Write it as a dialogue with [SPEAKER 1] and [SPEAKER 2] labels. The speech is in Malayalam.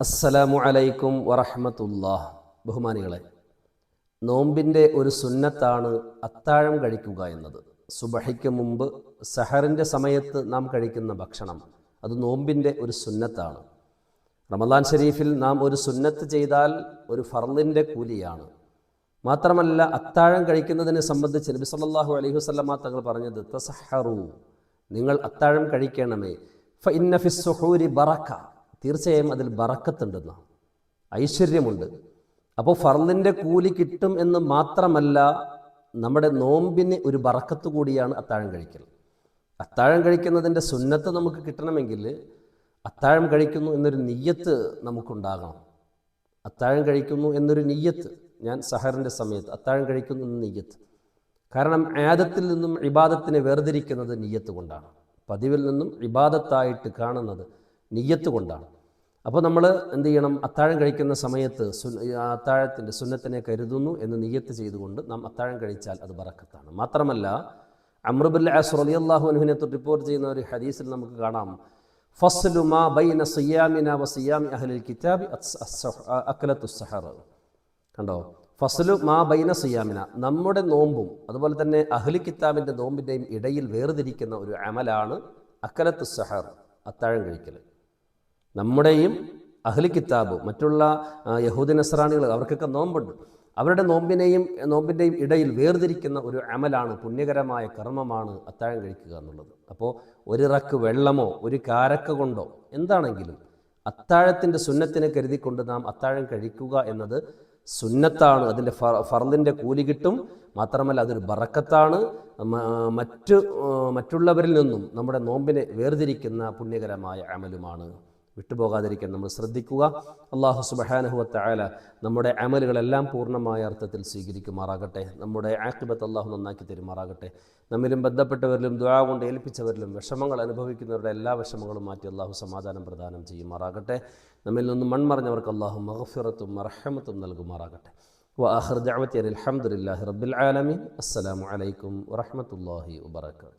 [SPEAKER 1] അസ്സലാമു അലൈക്കും വറഹ്മത്തുള്ളാഹ്. ബഹുമാനികളെ, നോമ്പിൻ്റെ ഒരു സുന്നത്താണ് അത്താഴം കഴിക്കുക എന്നത്. സുബഹിക്ക് മുമ്പ് സഹറിൻ്റെ സമയത്ത് നാം കഴിക്കുന്ന ഭക്ഷണം അത് നോമ്പിൻ്റെ ഒരു സുന്നത്താണ്. റമദാൻ ഷരീഫിൽ നാം ഒരു സുന്നത്ത് ചെയ്താൽ ഒരു ഫർളിൻ്റെ കൂലിയാണ്. മാത്രമല്ല, അത്താഴം കഴിക്കുന്നതിനെ സംബന്ധിച്ച് നബി സല്ലല്ലാഹു അലൈഹി വസല്ലമ തങ്ങൾ പറഞ്ഞത് തസഹറു, നിങ്ങൾ അത്താഴം കഴിക്കണമേ, ഫ ഇന്ന ഫിസ് സുഹൂരി ബറക, തീർച്ചയായും അതിൽ ബറക്കത്തുണ്ടെന്ന്, ഐശ്വര്യമുണ്ട്. അപ്പോൾ ഫർളിൻ്റെ കൂലി കിട്ടും എന്ന് മാത്രമല്ല, നമ്മുടെ നോമ്പിന് ഒരു ബറക്കത്ത് കൂടിയാണ് അത്താഴം കഴിക്കൽ. അത്താഴം കഴിക്കുന്നതിൻ്റെ സുന്നത്ത് നമുക്ക് കിട്ടണമെങ്കിൽ അത്താഴം കഴിക്കുന്നു എന്നൊരു നിയ്യത്ത് നമുക്കുണ്ടാകണം. അത്താഴം കഴിക്കുന്നു എന്നൊരു നിയ്യത്ത്, ഞാൻ സഹറിൻ്റെ സമയത്ത് അത്താഴം കഴിക്കുന്നു എന്ന നിയ്യത്ത്. കാരണം ആദത്തിൽ നിന്നും ഇബാദത്തിനെ വേർതിരിക്കുന്നത് നിയ്യത്ത് കൊണ്ടാണ്. പതിവിൽ നിന്നും ഇബാദത്തായിട്ട് കാണുന്നത് നിയ്യത്ത് കൊണ്ടാണ്. അപ്പോൾ നമ്മൾ എന്ത് ചെയ്യണം? അത്താഴം കഴിക്കുന്ന സമയത്ത് അത്താഴത്തിൻ്റെ സുന്നത്തിനെ കരുതുന്നു എന്ന് നിയ്യത്ത് ചെയ്തുകൊണ്ട് നാം അത്താഴം കഴിച്ചാൽ അത് ബറക്കത്താണ്. മാത്രമല്ല, അംർ ബിൻ ആസ് റളിയല്ലാഹു അൻഹുവിനെ തൊട്ട് റിപ്പോർട്ട് ചെയ്യുന്ന ഒരു ഹദീസിൽ നമുക്ക് കാണാം, ഫസ്ലു മാ ബൈന സിയാമിന വ സിയാമി അഹ്ലിൽ കിതാബി അക്ലത്തുസ് സഹർ. കണ്ടോ? ഫസ്ലു മാ ബൈന സിയാമിന, നമ്മുടെ നോമ്പും അതുപോലെ തന്നെ അഹ്ലി കിതാബിൻ്റെ നോമ്പിൻ്റെയും ഇടയിൽ വേർതിരിക്കുന്ന ഒരു അമലാണ് അക്ലത്തുസ് സഹർ, അത്താഴം കഴിക്കൽ. നമ്മുടെയും അഹ്ലി കിതാബ്, മറ്റുള്ള യഹൂദി നസ്രാണികൾ, അവർക്കൊക്കെ നോമ്പുണ്ട്. അവരുടെ നോമ്പിൻ്റെയും ഇടയിൽ വേർതിരിക്കുന്ന ഒരു അമലാണ്, പുണ്യകരമായ കർമ്മമാണ് അത്താഴം കഴിക്കുക എന്നുള്ളത്. അപ്പോൾ ഒരു റക്ക് വെള്ളമോ ഒരു കാരക്ക കൊണ്ടോ എന്താണെങ്കിലും അത്താഴത്തിൻ്റെ സുന്നത്തിനെ കരുതിക്കൊണ്ട് നാം അത്താഴം കഴിക്കുക എന്നത് സുന്നത്താണ്. അതിൻ്റെ ഫർളിൻ്റെ കൂലി കിട്ടും. മാത്രമല്ല, അതൊരു ബറക്കത്താണ്. മറ്റുള്ളവരിൽ നിന്നും നമ്മുടെ നോമ്പിനെ വേർതിരിക്കുന്ന പുണ്യകരമായ അമലുമാണ്. വിട്ടുപോകാതിരിക്കാൻ നമ്മൾ ശ്രദ്ധിക്കുക. അല്ലാഹു സുബ്ഹാനഹു വ തആല നമ്മുടെ അമലുകളെല്ലാം പൂർണ്ണമായ അർത്ഥത്തിൽ സ്വീകരിക്കുമാറാകട്ടെ. നമ്മുടെ ആഖിബത്ത് അല്ലാഹു നന്നാക്കി തരുമാറാകട്ടെ. നമ്മിലും ബന്ധപ്പെട്ടവരിലും ദുആ കൊണ്ട് ഏൽപ്പിച്ചവരിലും വിഷമങ്ങൾ അനുഭവിക്കുന്നവരുടെ എല്ലാ വിഷമങ്ങളും മാറ്റി അല്ലാഹു സമാധാനം പ്രദാനം ചെയ്യുമാറാകട്ടെ. നമ്മിൽ നിന്നും മൺമറഞ്ഞവർക്ക് അല്ലാഹു മഗ്ഫിറത്തും മർഹമത്തും നൽകുമാറാകട്ടെ. വആഖിറു ദഅവതി അൽഹംദുലില്ലാഹി റബ്ബിൽ ആലമീൻ. അസ്സലാമു അലൈക്കും വറഹ്മത്തുള്ളാഹി വബറകാതുഹു.